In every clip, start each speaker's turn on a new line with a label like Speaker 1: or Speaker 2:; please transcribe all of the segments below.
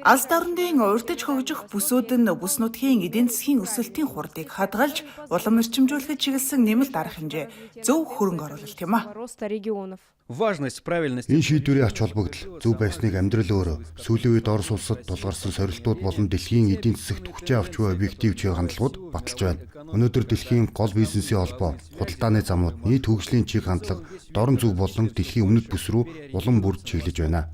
Speaker 1: Алс дорнодын урдж хөгжих бүсүүд нь бүс нутгийн эдийн засгийн өсөлтийн хурдыг хадгалж, улам эрчимжүүлэхэд чиглэсэн нэмэлт арга хэмжээ зөв хөрөнгө оруулалт юм а.
Speaker 2: Энэ шийдвэрийн ач холбогдол зөв байсныг амьдрал өөрөө сүүлийн үед Орос улсад тулгарсан сорилтууд болон дэлхийн эдийн засагт хүчээ авч буй объектив чиг хандлагууд баталж байна. Өнөөдөр дэлхийн гол бизнесийн холбоо, худалдааны замууд, нийт хөгжлийн чиг хандлага дорн зүг болон дэлхийн өмнөд бүс рүү улам бүр чиглэж байна.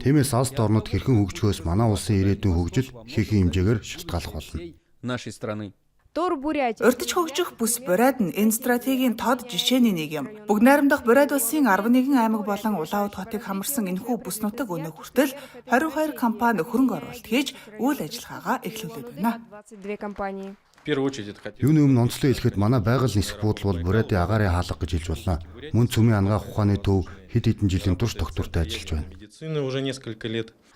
Speaker 2: Тиймээс алс дорнод хэрхэн хөгжөхөөс манай улсын ирээдүйн хөгжил ихээхэн хэмжээгээр шалтгааллах болно.
Speaker 1: Урдж хөгжих бүс Бурайд нь энэ стратегийн тод жишээний нэг юм. Бүгд найрамдах Бурайд улсын 11 аймаг болон Улаануд хотыг хамарсан энэхүү бүс нутаг өнөө хүртэл 22 компани хөрөнгө оруулалт хийж үйл ажиллагаагаа эхлүүлээд байна.
Speaker 2: Юуны өмнө онцлог хэлэхэд манай байгаль нисэх буудал бол Бурайдын агаарын хаалга гэж хэлж болно. Мөн цөмийн ангаах ухааны төв хэд хэдэн жилийн турш доктортой ажиллаж байна.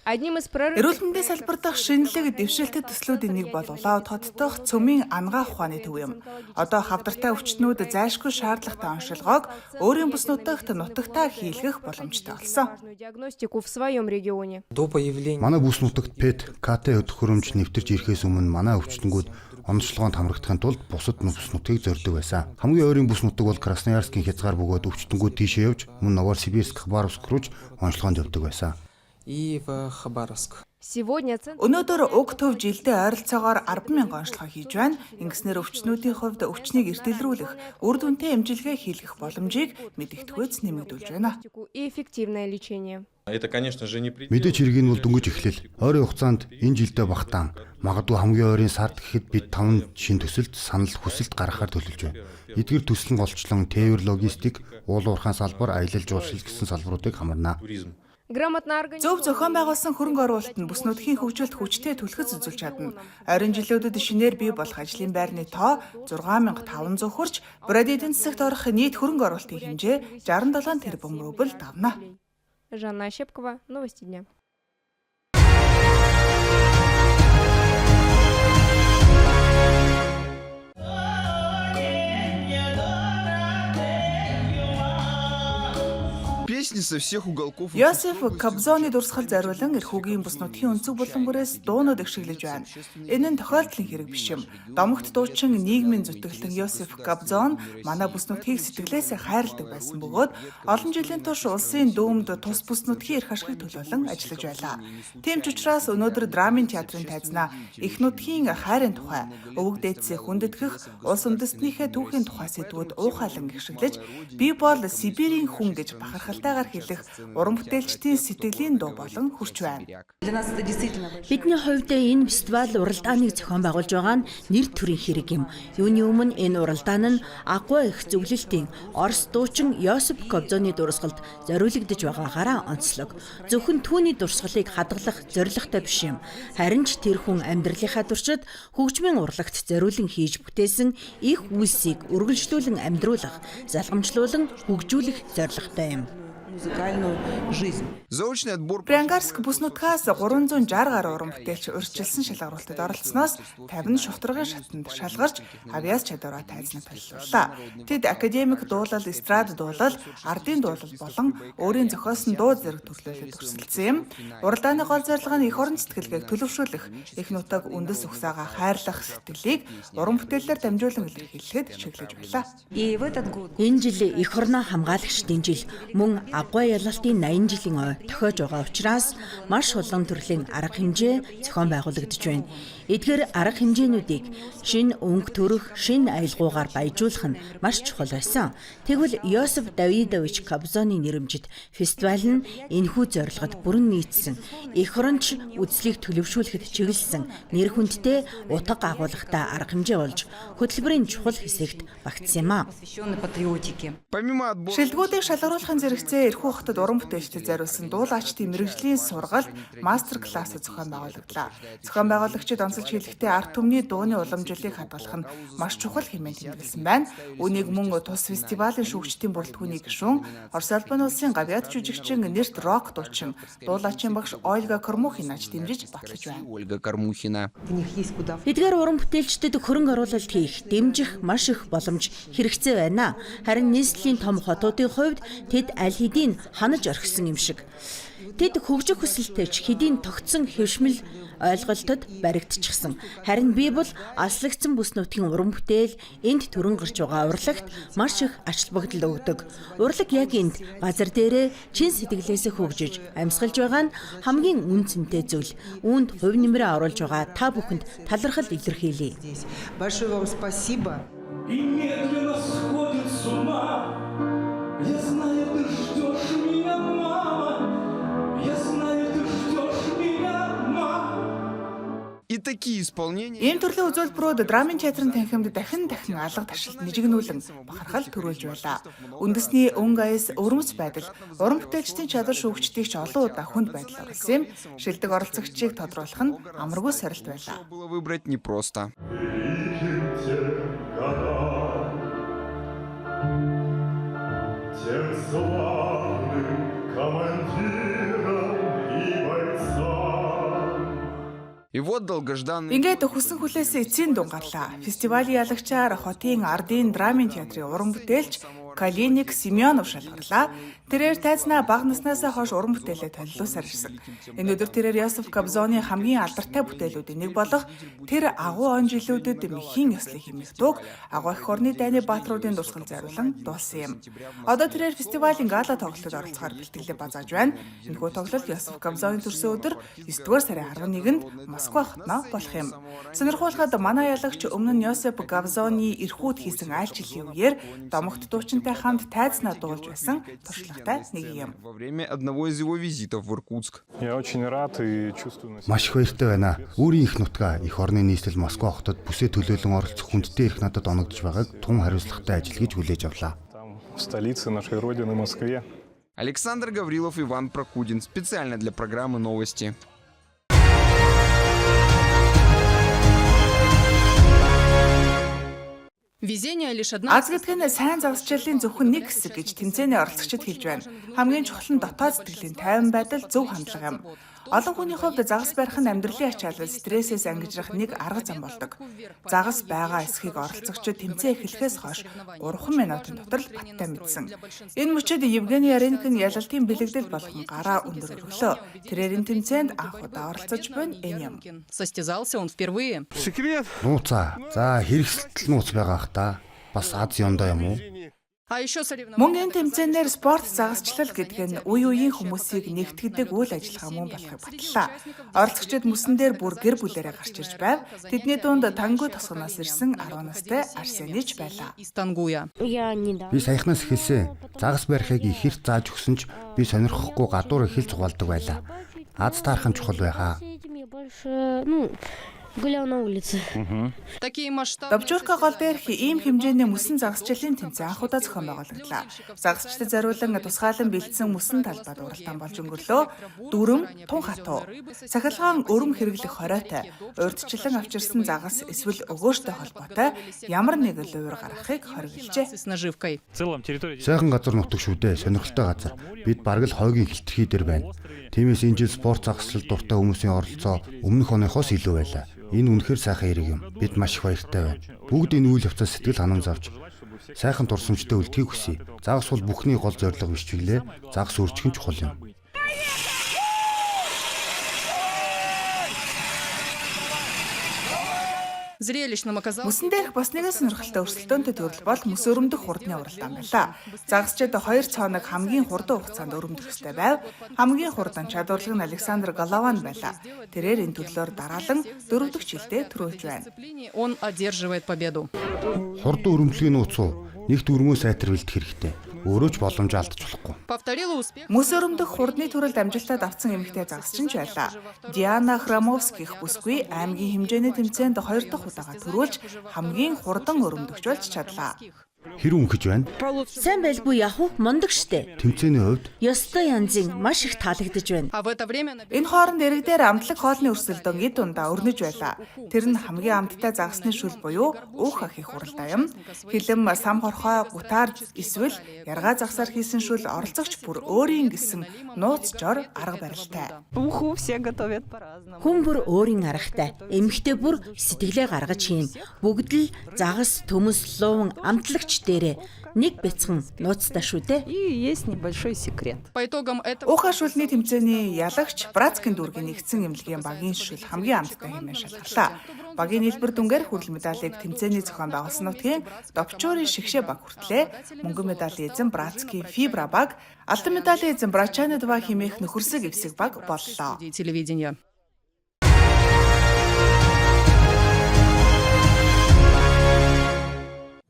Speaker 1: Эрүүл мэндийн салбар дахь шинэлэг дэвшилтэт төслүүдийн нэг бол Улаануд хот дахь цөмийн ангаах ухааны төв юм. Одоо хавдартай өвчтнүүд зайлшгүй шаардлагатай оншилгоог өөрийн бүс нутагт нутагтаа хийлгэх боломжтой болсон.
Speaker 2: Манай бүс нутагт ПЭТ, КТ хөтөлбөрөмж нэвтэрч ирэхээс өмнө манай өвчтөнгүүд онцлогоонд хамрагдахын тулд бусад бүс нутгийг зорддог байсан. Хамгийн ойрын бүс нутаг бол Красноярскийн хязгаар бөгөөд өвчтөнгүүд тийшээ явж мөн Новосибирск, Хабаровск руу онцлогоонд явдаг байсан.
Speaker 1: Өнөөдөр уг төв жилдээ ойролцоогоор 10,000 онцлогоо хийж байна. Ингэснээр өвчтнүүдийн хувьд өвчнийг эртэлрүүлэх, үр дүнтэй эмчилгээ хийлгэх боломжийг мэдэгдэхүйц нэмэгдүүлж байна.
Speaker 2: Мэдээж хэрэг нь бол дөнгөж эхлэл. Ойрын хугацаанд энэ жилдээ багтаан магадгүй хамгийн ойрын сард гэхэд бид 5 шин төсөлд санал хүсэлт гаргахаар төлөвлөж байна. Эдгээр төсөл нь голчлон тээвэр логистик, уул уурхайн салбар, аялал жуулчлал гэсэн салбаруудыг хамарна.
Speaker 1: Зөв зохион байгуулсан хөрөнгө оруулалт нь бүс нутгийн хөгжилд хүчтэй түлхэц үзүүлж чадна. Ойрын жилүүдэд шинээр бий болох ажлын байрны тоо 6,500 хүрч, Бурайд эдийн засагт орох нийт хөрөнгө оруулалтын хэмжээ 67 тэрбум рубль давна.
Speaker 3: Жанна Ощепкова, новости дня.
Speaker 1: Йосеф Кобзоны дурсгал зориулан эрхүүгийн бүс нутгийн өнцөг болон бүрээс дуунууд эгшиглэж байна. Энэ нь тохиолдлын хэрэг биш юм. Домогт дуучин нийгмийн зүтгэлтэн Йосеф Кобзон манай бүс нутгийг сэтгэлээсээ хайрладаг байсан бөгөөд олон жилийн турш улсын дүүмд тус бүс нутгийн эрх ашигыг төлөөлөн ажиллаж байлаа. Тийм ч учраас өнөөдөр драмын театрын тайзнаа их нутгийн хайрын тухай, өвөг дээдсээ хүндэтгэх, улс үндэстнийхээ түүхийн тухай сэдвүүд уухайлан эгшиглэж, би бол Сибирийн хүн гэж бахархалтайгаар хэлэх уран бүтээлчдийн сэтгэлийн дуу болон хүрч байна.
Speaker 4: Бидний хувьд энэ фестивал уралдааныг зохион байгуулж байгаа нь нэр төрийн хэрэг юм. Юуны өмнө энэ уралдаан нь Агуй их зөвлөлтийн Орос дуучин Йосеф Кобзоны дурсгалд зориулагдж байгаагаараа онцлог. Зөвхөн түүний дурсгалыг хадгалах зорилготой биш юм. Харин ч тэр хүн амьдралынхаа туршид хөгжмийн урлагт зориулан хийж бүтээсэн их үйлсийг үргэлжлүүлэн амьдруулах, залгамжлуулан хөгжүүлэх зорилготой юм.
Speaker 1: Брянгарск бүс нутгаас 360 гаруй уран бүтээлч урьдчилсан шалгаруулалтад оролцсноос 50 шугтаргын шатанд шалгарч авьяас чадвараа тайзнан боллоо. Тэд академик дуулал, эстрад дуулал, ардын дуулал болон өөрийн зохиосон дуу зэрэг төрлөөлөд өрсөлдсөн юм. Уралдааны гол зорилго нь эх орон сэтгэлгээг төлөвшүүлэх, эх нутаг үндэс ухсаага хайрлах сэтгэлийг уран бүтээлээр дамжуулан илэрхийлэхэд чиглэж байлаа.
Speaker 4: Энэ жил эх орноо хамгаалагчдын жил мөн Агуй ялалтын 80 жилийн ой тохиож байгаа учраас маш олон төрлийн арга хэмжээ зохион байгуулагдж байна. Эдгээр арга хэмжээнүүдийг шинэ өнгө төрөх, шинэ аялгаугаар баяжуулах нь маш чухал байсан. Тэгвэл Йосеф Давидович Кобзоны нэрэмжит фестивал нь энэхүү зорилгод бүрэн нийцсэн. Эх оронч үзлийг төлөвшүүлэхэд чиглэсэн нэр хүндтэй утга агуулгатай арга хэмжээ болж хөтөлбөрийн чухал хэсэгт багтсан юм а.
Speaker 1: Шилдэгүүдийг шалгаруулахын зэрэгцээ эрхүү хотод уран бүтээлчдэд зориулсан дуулаачдын мэрэгжлийн сургалт, мастер класс зохион байгуулагдлаа. Зохион байгуулагчид онцолж хэлэхдээ арт түмний дууны уламжлалыг хадгалах нь маш чухал хэмээн тэмдэглэсэн байна. Үүнийг мөн тус фестивалийн шүүгчдийн бүрэлдэхүүний гишүүн, Орос улбаны улсын гавьяат жүжигчин нэрт рок дуучин, дуулаачийн багш Ольга Кормухинач дэмжиж батлаж байна.
Speaker 4: Эдгээр уран бүтээлчдэд хөрөнгө оруулалт хийх, дэмжих маш их боломж хэрэгцээ байна. Харин нийслэлийн том хотуудын хувьд тэд аль хэдийн ханаж орхисон юм шиг. Тэд хөгжих хүсэлтэй ч хэдийн тогтсон хэвшмэл ойлголтод баригдчихсан. Харин би бол алслагдсан бүс нутгийн уран бүтээл энд төрөн гарч байгаа урлагт маш их ач холбогдол өгдөг. Урлаг яг энд газар дээрээ чин сэтгэлээсээ хөгжиж амьсгалж байгаа нь хамгийн үнцэнтэй зүйл. Үүнд хувь нэмрээ оруулж байгаа та бүхэнд талархал илэрхийлье.
Speaker 5: Большое вам спасибо.
Speaker 6: И медленно сходит с ума. Я знаю, ты ждешь меня, мама. Я знаю, ты ждешь меня, мама.
Speaker 7: И такие исполнения.
Speaker 1: Ийм төрлийн үзүүлбэрүүд драмын театрын танхимд дахин алга таршилт нэжигнүүлэн бахархал төрүүлж байлаа. Үндэсний өнгө аяс өрмөц байдал, уран бүтээлчдийн чадвар шүүгчдийг ч олон удаа хүнд байдал оруулсан юм. Шилдэг оролцогчийг тодруулах нь амаргүй сорилт байлаа.
Speaker 7: Было выбрать непросто.
Speaker 6: Тем славным командирам и бойцам.
Speaker 7: И вот долгожданный.
Speaker 1: Ингээд хүссэн хүлээсэн эцсийн дун гарлаа. Фестивалийн ялагчаар хотын Ардын драмын театрын уран бүтээлч Калиник Семенов шалгарлаа. Тэрээр тайзнаа бага наснаас хойш уран бүтээлээ толилуусаар ирсэн. Энэ өдөр тэрээр Йосеф Кобзоны хамгийн алдартай бүтээлүүдийн нэг болох тэр агуу он жилүүдэд мэхийн ёслыг хэмэгдүүг агуу их орны дайны баатруудын дурсгал зориулан дуулсан юм. Одоо тэрээр фестивалийн гала тоглолтод оролцохоор бэлтгэлээ базааж байна. Энэхүү тоглолт Йосеф Кобзоны төрсөн өдөр 9-р сарын 11-нд Москва хотноо болох юм. Сонирхуулгаад манай ялагч өмнө нь Йосеф Кобзоны эрхүүд хийсэн айлчлалын үеэр домогт дуучинтай хамт тайзнаа дуулж байсан туршлагатай нэг юм.
Speaker 7: Во время одного из его визитов в Иркутск.
Speaker 8: Я очень рад и чувствую.
Speaker 2: Маш их баяртай байна. Өөрийн их нутгаа их орны нийслэл Москва хотод бүсээ төлөөлөн оролцох хүндтэй эрх надад оногдож байгааг тун хариуцлагатай ажил гэж хүлээж авлаа.
Speaker 8: Там в столице нашей родины Москве.
Speaker 7: Александр Гаврилов, Иван Прокудин. Специально для программы «Новости».
Speaker 1: Аз гэдэг нь сайн завсчлалын зөвхөн нэг хэсэг гэж тэмцээний оролцогчид хэлж байна. Хамгийн чухал нь дотоод сэтгэлийн тайван байдал, зөв хандлага юм. Олон хүний хувьд загас барих нь амьдралын ачаалал, стрессээс ангижрах нэг арга зам болдог. Загас байгаа эсхийг оролцогчид тэмцээн эхлэхээс хойш 3 минутын дотор л баттай мэдсэн. Энэ мөчөд Евгений Яренкин ялалтын бэлэгдэл болгон гараа өндөр өргөлөө. Тэрээр энэ тэмцээнд анх удаа оролцож байна энэ юм.
Speaker 9: Состязался он впервые.
Speaker 2: Нууцаа. За хэрэгсэл нууц байгаа ах та. Бас Аз ёндоо юм уу?
Speaker 9: А еще соревнования.
Speaker 1: Мөн энэ тэмцээнээр спорт загасчлал гэдэг нь үе үеийн хүмүүсийг нэгтгэдэг үйл ажиллагаа мөн болохыг батлаа. Оролцогчид мөсөн дээр бүр гэр бүлээрээ гарч ирж байв. Тэдний дунд Тангу тосгоноос ирсэн 10 настай Арсенич байлаа.
Speaker 9: Из Тангуя.
Speaker 2: Би саяхнаас эхэлсэн. Загас барихыг их хэрэг зааж өгсөн ч би сонирхохгүй гадуур их л цугаалдаг байлаа. Аз таархан чухал байхаа.
Speaker 10: Гулял на улице.
Speaker 9: Такие масштабы.
Speaker 1: Довжурка гол дээрх ийм хэмжээний мөсөн загасчлалын тэмцээн анх удаа зохион байгуулагдлаа. Загасчдад зориулан тусгаалan бэлдсэн мөсөн талбайд уралдаан болж өнгөрлөө. Дүрм, тун хатуу. Сахилгаан өрөм хэрэглэх хоройтой, урьдчилан авчирсан загас эсвэл өгөөжтэй холбоотой ямар нэг л уур гаргахыг хориглжээ.
Speaker 9: С наживкой.
Speaker 2: Сайхан газар нутаг шүү дээ. Сонирхолтой газар. Бид бараг л хойгийн хилтерхий дээр байна. Тиймээс энэ жил спорт загасчлалд дуртай хүмүүсийн оролцоо өмнөх оныхоос илүү байлаа. Энэ үнэхээр сайхан хэрэг юм. Бид маш их баяртай байна. Бүгд энэ үйл явцаас сэтгэл ханамж авч сайхан турсамжтай үлдэхийг хүсье. Загас бол бүхний гол зорилго биш ч гэлээ. Загас өөрчлөх нь чухал юм.
Speaker 9: Зрелищным оказалось.
Speaker 1: Мөсөн дээрх бас нэгэн сонирхолтой өрсөлдөөнтэй төрөл бол мөс өрөмдөх хурдны уралдаан байлаа. Загасчид 2 цаоног хамгийн хурдан хугацаанд өрөмдөх ёстой байв. Хамгийн хурдан чадварлаг нь Александр Голован байлаа. Тэрээр энэ төрлөөр дараалан 4 дахь жилдээ төрүүлж байна.
Speaker 9: Он одерживает победу.
Speaker 2: Хурдан өрөмдлөгийн нууцуу нэгт өрмөөс айтар бэлдэх хэрэгтэй. Өөрөө ч боломж алдаж болохгүй.
Speaker 9: Повторила успех.
Speaker 1: Мөс өрөмдөх хурдны төрөлд амжилтад авсан эмэгтэй загасчин ч байлаа. Диана Храмовских бүсгүй аймгийн хэмжээний тэмцээнд 2 дахь удаага төрүүлж хамгийн хурдан өрөмдөгч болж чадлаа.
Speaker 2: Хэрэг үнхэж байна.
Speaker 4: Сайн байлгүй яах вэ? Мундаг штэ.
Speaker 2: Тэмцээний хувьд
Speaker 4: Ёстой янзын маш их таалагдж байна.
Speaker 9: А в это время
Speaker 1: Энэ хооронд эрэг дээр амтлаг хоолны өрсөлдөөн эд ундаа өрнөж байлаа. Тэр нь хамгийн амттай загасны шүл буюу өөх ахих уралдаан юм. Хилэм, сам хорхой, гутаар эсвэл яргаа загсаар хийсэн шүл оролцогч бүр өөрийн гэсэн нууц жор арга барилтай.
Speaker 4: Хүн бүр өөрийн аргатай. Эмэгтэй бүр сэтгэлээ гаргаж хийн. Бүгд л загас, төмөс, луун, амтлагч Эвч дээрээ нэг бяцхан нууцтай шүү дээ.
Speaker 10: И есть небольшой секрет.
Speaker 9: По итогам этого
Speaker 1: Уухай шүлний тэмцээний ялагч Братскийн дүүргийн нэгдсэн эмнэлгийн багийн шүл хамгийн амттай хэмээн шалгарлаа. Багийн нийлбэр дүнгээр хүрэл медалийг тэмцээний зохион байгуулсан нутгийн Допчуурын шигшээ баг хүртлээ. Мөнгөн медалийн эзэн Братскийн Фибра баг, алтан медалийн эзэн Брачанадва хэмээх нөхөрсөг эвсэг баг боллоо.
Speaker 9: телевидения.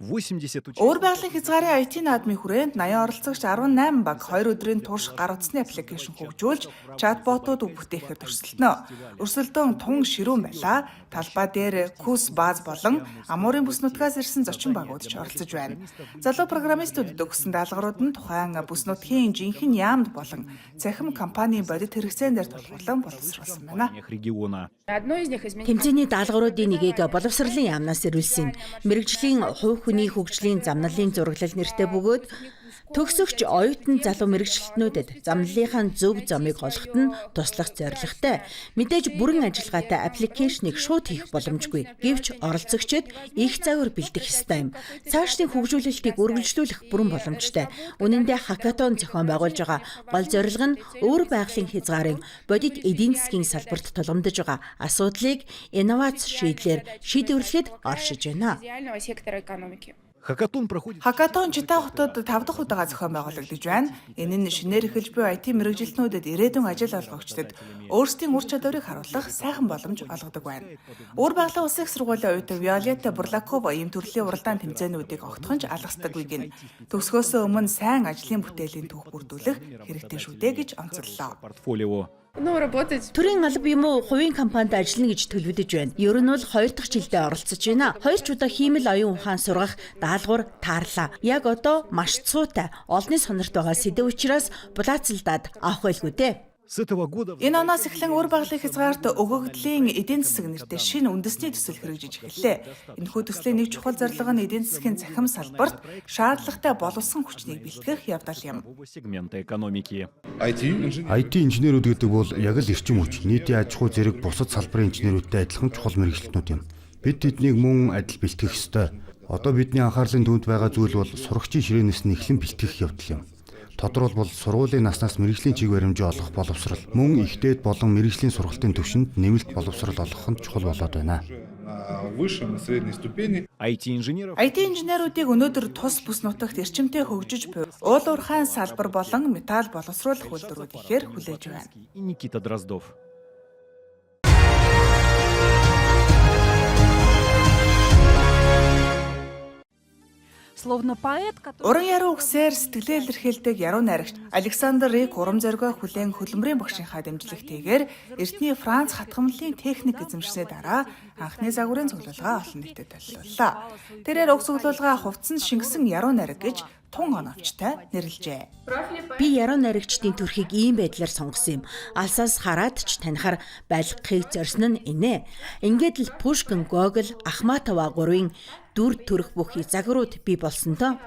Speaker 1: Өөр байгалийн хязгаарын IT наадмын хүрээнд 80 оролцогч 18 баг 2 өдрийн турш гар утасны аппликейшн хөгжүүлж чатботууд бүтээхээр төрсөлдөнө. Өрсөлдөөн тун ширүүн байлаа. Талбай дээр кус бааз болон амуурын бүс нутгаас ирсэн зочин багууд ч оролцож байна. Залуу программистуудад өгсөн даалгаврууд нь тухайн бүс нутгийн жинхэнэ яамд болон цахим компанийн бодит хэрэгцээн дээр тулгуурлан боловсруулсан байна.
Speaker 4: Тэмцээний даалгавруудын нэгийг боловсролын яамнаас ирүүлсэн. Мэргэжлийн хувь хүний хөгжлийн замналын зураглал нэртэй бөгөөд төгсөгч оюутан залуу мэргэжилтнүүдэд замналынхаа зөв замыг олоход нь туслах зорилготой. Мэдээж бүрэн ажиллагаатай аппликейшнийг шууд хийх боломжгүй. Гэвч оролцогчид их загвар бэлдэх ёстой юм. Цаашдын хөгжүүлэлтийг үргэлжлүүлэх бүрэн боломжтой. Үнэн дээр хакатон зохион байгуулж байгаа гол зорилго нь өөр байгалийн хязгаарын бодит эдийн засгийн салбарт тулгамдж байгаа асуудлыг инновац шийдлэр шийдвэрлэхэд оршиж байна.
Speaker 1: Хакатон Чита хотод 5 дахь удаага зохион байгуулагдаж байна. Энэ нь шинээр эхэлж буй IT мэргэжилтнүүдэд ирээдүйн ажил олгогчдод өөрсдийн ур чадварыг харуулах сайхан боломж олгодог байна. Өөр байгалийн улсын их сургуулийн оюутан Виолетта Бурлакова ийм төрлийн уралдаан тэмцээнүүдийг огтхонч алгасдаггүй гин. Төгсгөөсөө өмнө сайн ажлын бүтээлийн түүх бүрдүүлэх хэрэгтэй шүү дээ гэж онцоллоо.
Speaker 4: Төрийн алба юм уу хувийн компанид ажиллана гэж төлөвлөж байна. Ер нь бол 2 дахь жилдээ оролцож байна. 2 ч удаа хиймэл оюун ухаан сургах даалгавар таарлаа. Яг одоо маш цуутай олонний сонорт байгаа сэдв учраас булаацалдаад авах байлгүй дээ.
Speaker 1: Энэ оноос эхлэн өөр байгалийн хязгаарт өгөгдлийн эдийн засаг нэртэй шинэ үндэсний төсөл хэрэгжиж эхэллээ. Энэхүү төслийн нэг чухал зорилго нь эдийн засгийн захим салбарт шаардлагатай боловсон хүчнийг бэлтгэх явдал юм.
Speaker 2: IT инженерүүд гэдэг бол яг л эрчим хүч, нийтийн аж ахуй зэрэг бусад салбарын инженерүүдтэй адилхан чухал мэргэжилтнүүд юм. Бид тэднийг мөн адил бэлтгэх ёстой. Одоо бидний анхаарлын түвшинд байгаа зүйл бол сурагчийн ширээнээс нь эхлэн бэлтгэх явдал юм. Тодорхойлбол сургуулийн наснаас мэргэжлийн чиг баримжаа олох боловсрал, мөн ихтэйд болон мэргэжлийн сургалтын түвшинд нэмэлт боловсрал олгох нь чухал болоод байна.
Speaker 1: IT инженеруудыг өнөөдөр тус бүс нутагт эрчимтэй хөгжиж буй уул уурхайн салбар болон металл боловсруулах үйлдвэрүүд ихээр хүлээж байна. Уран яруу үгсээр сэтгэлээ илэрхийлдэг яруу найрагч Александр Рик урам зоригоо хүлээн хөдөлмөрийн багшийнхаа дэмжлэгтэйгээр Эрдэнэ Франц хатгамлын техник эзэмшсэний дараа анхны загварын цуглуулга олон нийтэд толиуллаа. Тэрээр уг цуглуулга хувцсан шингэсэн яруу найраг гэж тун оновчтой нэрлэжээ.
Speaker 4: Би яруу найрагчдын төрхийг ийм байдлаар сонгосон юм. Алсаас хараад ч танихаар байлгахыг зорьсон нь инэ. Ингээд л Пушкин, Гоголь, Ахматова 3-ын дүр төрх бүх загварууд бий болсон доо.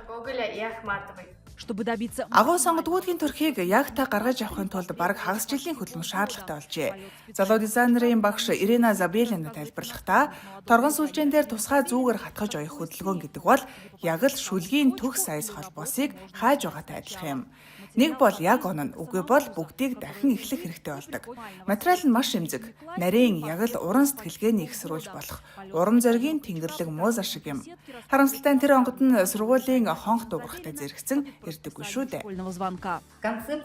Speaker 1: Агуу сонгодгуудын төрхийг яг та гаргаж авахын тулд бараг хагас жилийн хөдөлмөр шаардлагатай болжээ. Залуу дизайнерын багш Ирина Забелина тайлбарлахдаа торгон сүлжээн дээр тусгай зүүгээр хатгаж оёх хөдөлгөөн гэдэг бол яг л шүлгийн төх сайз холбоосыг хааж байгаатай адилхан юм. Нэг бол яг онно, үгүй бол бүгдийг дахин эхлэх хэрэгтэй болдог. Материал нь маш эмзэг. Нарийн яг л уран сэтгэлгээний ихсрүүлж болох урам зоригийн тэнгэрлэг мууза шиг юм. Харамсалтай нь тэр онгод нь сургуулийн хонх дуурахтай зэрэгцэн ирдэггүй шүү дээ.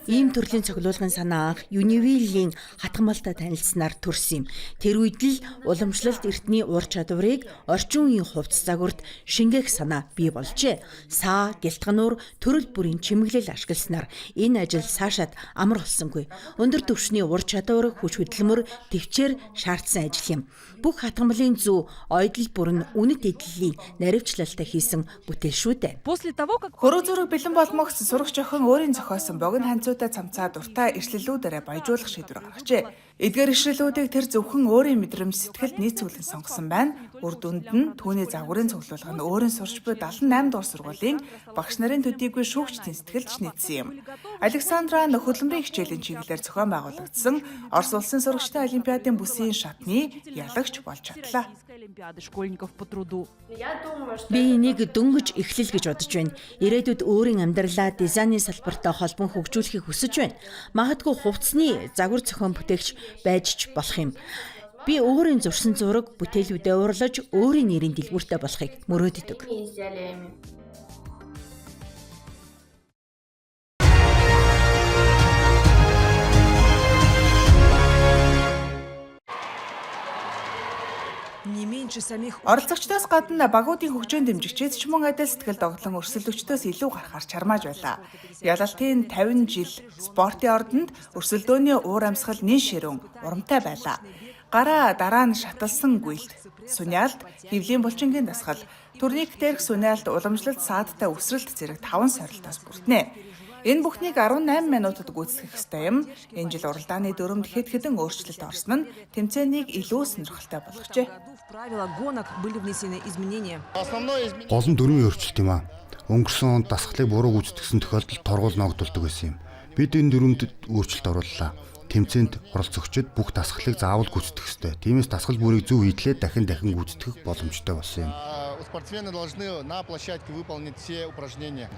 Speaker 4: Ийм төрлийн цуглуулгын санаа анх Юнивиллийн хатгамалтай танилцсанаар төрсөн юм. Тэр үед л уламжлалт эртний ур чадварыг орчин үеийн хувцас загварт шингээх санаа бий болжээ. Саа, гэлтгануур, төрөл бүрийн чимэглэл ашигласнаар энэ ажил цаашаад амар болсонгүй. Өндөр түвшний ур чадвар, хүч хөдөлмөр, төвчээр шаардсан ажил юм. Бүх хатгамлын зүй ойдол бүрэн үнэт эдлэлийн наривчлалтай хийсэн бүтээл шүү дээ.
Speaker 1: Хөрөө зүрэг бэлэн болмогц сурагч охин өөрийн зохиосон богино ханцуутай цамцаа дуртай иршлэлүүдээр баяжуулах шийдвэр гаргажээ. Эдгээр иршлэлүүдийг тэр зөвхөн өөрийн мэдрэмж сэтгэлд нийцүүлэн сонгосон байна. Үр дүнд нь түүний загварын цуглуулга нь өөрийн сурч буй 78 дугаар сургуулийн багш нарын төдийгүй шүүгчдийн сэтгэлд нийцсэн юм. Александра хөдөлмөрийн хичээлийн чиглэлээр зохион байгуулагдсан Орос улсын сурагчдын олимпиадын бүсийн шатны ялагч болж чадлаа.
Speaker 4: Би энийг дөнгөж эхлэл гэж бодож байна. Ирээдүйд өөрийн амьдралаа дизайны салбартай холбон хөгжүүлэхийг хүсэж байна. Магадгүй хувцсны загвар зохион бүтээгч байж ч болох юм. Би өөрийн зурсан зураг бүтээлүүдэд уурлаж өөрийн нэрийн дэлгүүртэй болохыг мөрөөддөг.
Speaker 1: Оролцогчдоос гадна багуудын хөгжөөнд дэмжигчид ч мөн адил сэтгэл догтлон өрсөлдөгчдөөс илүү гарахаар чармааж байлаа. Ялалтын 50 жил спортын ордонд өрсөлдөөний уур амьсгал нэн ширүүн урамтай байлаа. Гараа дараа нь шаталсан гүйлт, суниалд, хөвлийн булчингийн дасгал, турник дээрх суниалд уламжлалт саадтай өсрэлт зэрэг 5 сорилтоос бүртнэ. Энэ бүхнийг 18 минутад гүйцэтгэх ёстой юм. Энэ жил уралдааны дүрмд хэд хэдэн өөрчлөлт орсон нь тэмцээнийг илүү сонирхолтой болгожээ.
Speaker 2: Гол нь дүрмийн өөрчлөлт юм а. Өнгөрсөн онд дасгалыг буруу гүйцэтгсэн тохиолдолд торгуул ногдуулдаг байсан юм. Бид энэ дүрмд өөрчлөлт орууллаа. Тэмцээнд оролцогчид бүх дасгалыг заавал гүйцэтгэх ёстой. Тиймээс дасгал бүрийг зөв хийдлээ дахин гүйцэтгэх боломжтой болсон юм.
Speaker 11: Спортсмены должны на площадке выполнить все упражнения.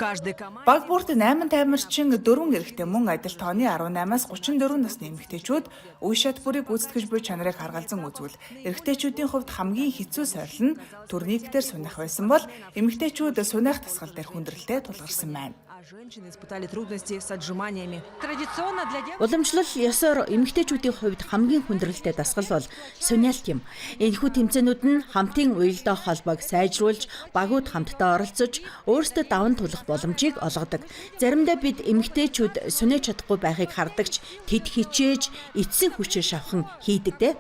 Speaker 1: Баг бүрт 8 таймерчин 4 эрэгтэй мөн адил тооны 18-аас 34 насны эмэгтэйчүүд үе шат бүрийг гүйцэтгэж буй чанарыг харгалзан үзвэл эрэгтэйчүүдийн хувьд хамгийн хэцүү сорил нь турник дээр сунах байсан бол эмэгтэйчүүд сунах дасгал дээр хүндрэлтэй тулгарсан байна.
Speaker 4: Уламжлал ёсоор эмэгтэйчүүдийн хувьд хамгийн хүндрэлтэй дасгал бол суниалт юм. Энэхүү тэмцээнүүд нь хамтын уялдаа холбоог сайжруулж, багууд хамтдаа оролцож, өөрсдөө даван тулах боломжийг олгодог. Заримдаа бид эмэгтэйчүүд сунаж чадахгүй байхыг хардагч тэд хичээж, эцсийн хүчээр шавхан хийдэг дээ.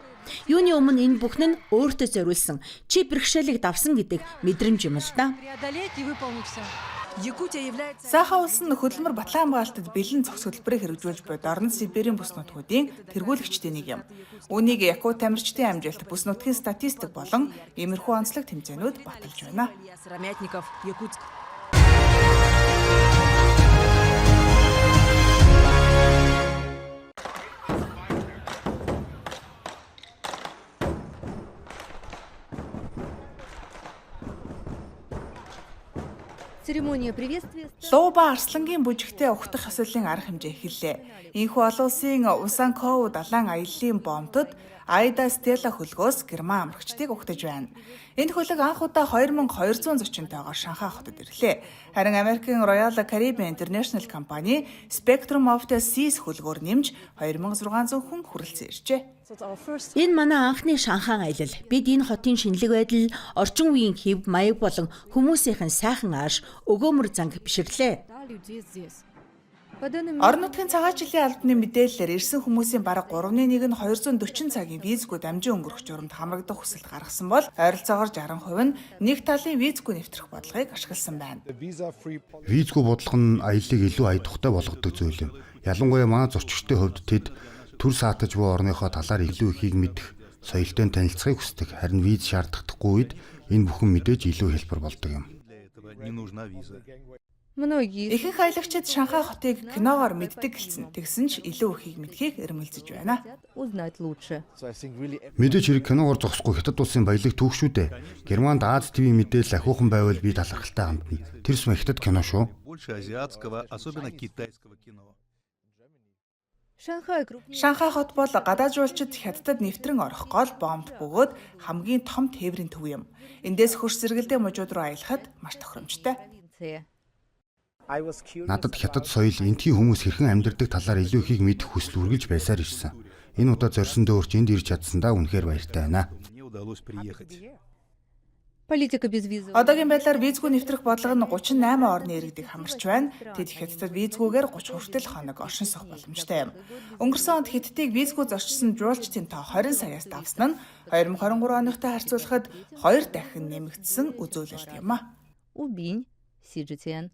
Speaker 4: Юуны өмнө энэ бүхэн нь өөртөө зориулсан чи бэрхшээлийг давсан гэдэг мэдрэмж юм л да.
Speaker 1: Саха улс нь хөдөлмөр батлан хамгаалтад бэлэн зохис хөтөлбөрийг хэрэгжүүлж буй Орон Сибирийн бүс нутгуудын тэргүүлэгчдийн нэг юм. Үүнийг Яку тамирчдын амжилт, бүс нутгийн статистик болон иймэрхүү онцлог тэмцээнүүд баталж байна. Лууба арслангийн бүжигтэй ухтах ёслолын арга хэмжээ эхэллээ. Ийхүү олон улсын Усанков далайн аяллаа бомбтод Айда Стелла хөлгөөс Герман амрагчдыг угтаж байна. Энэ хөлөг анх удаа 2200 зочинтойгоор Шанхай хотод ирлээ. Харин Америкийн Royal Caribbean International компани Spectrum of the Seas хөлгөөр нэмж 2600 хүн хүрэлцэн иржээ.
Speaker 4: Энэ манай анхны Шанхай аялал. Бид энэ хотын шинэлэг байдал, орчин үеийн хэв маяг болон хүмүүсийн сайхан ааш, өгөөмөр занг биширлээ.
Speaker 1: Орон нутгийн цагаан жилийн албаны мэдээлэлээр ирсэн хүмүүсийн бараг 3/1 нь 240 цагийн визгүй дамжин өнгөрөх журамд хамрагдах хүсэлт гаргасан бол ойролцоогоор 60% нь нэг талын визгүй нэвтрэх бодлогыг ашигласан байна.
Speaker 2: Визгүй бодлого нь аяллыг илүү ая тухтай болгодог зүйл юм. Ялангуяа манай зочигчдын хувьд тэд төр саатаж буй орныхоо талаар илүү ихийг мэдэх, соёлтой танилцахыг хүсдэг. Харин виз шаарддаггүй үед энэ бүхэн мэдээж илүү хэлбэр болдог юм.
Speaker 1: Ихэнх аялагчид Шанхай хотыг киногоор мэддэг гэлцэн. Тэгсэн ч илүү ихийг мэдхийг эрмэлзэж байна.
Speaker 2: Мэдээж хэрэг киногоор зогсохгүй хятад улсын баялаг түүх шүү дээ. Германд Аз ТV мэдээлэл ахиухан байвал би талархалтай хандна. Тэрс мэ хятад кино шүү.
Speaker 1: Шанхай хот бол гадаад жуулчид хятадд нэвтрэн орох гол бомб бөгөөд хамгийн том тээврийн төв юм. Эндээс хөрс зэрэгэлдээ мужууд руу аялахад маш тохиромжтой.
Speaker 2: Надад хятад соёл, энтхийн хүмүүс хэрхэн амьдардаг талаар илүү ихийг мэдэх хүсэл үргэлж байсаар ирсэн. Энэ удаа зорьсон дөөрч энд ирж чадсандаа үнэхээр баяртай байна.
Speaker 1: Одоогийн байдлаар визгүй нэвтрэх бодлого нь 38 орны иргэдийг хамарч байна. Тэд хятадд визгүйгээр 30 хүртэл хоног оршин суух боломжтой юм. Өнгөрсөн онд хятадыг визгүй зорчсон жуулчдын тоо 20 саяас давсан нь 2023 оныхтой харьцуулахад 2 дахин нэмэгдсэн үзүүлэлт юм а.
Speaker 3: Убинь, Сижитен.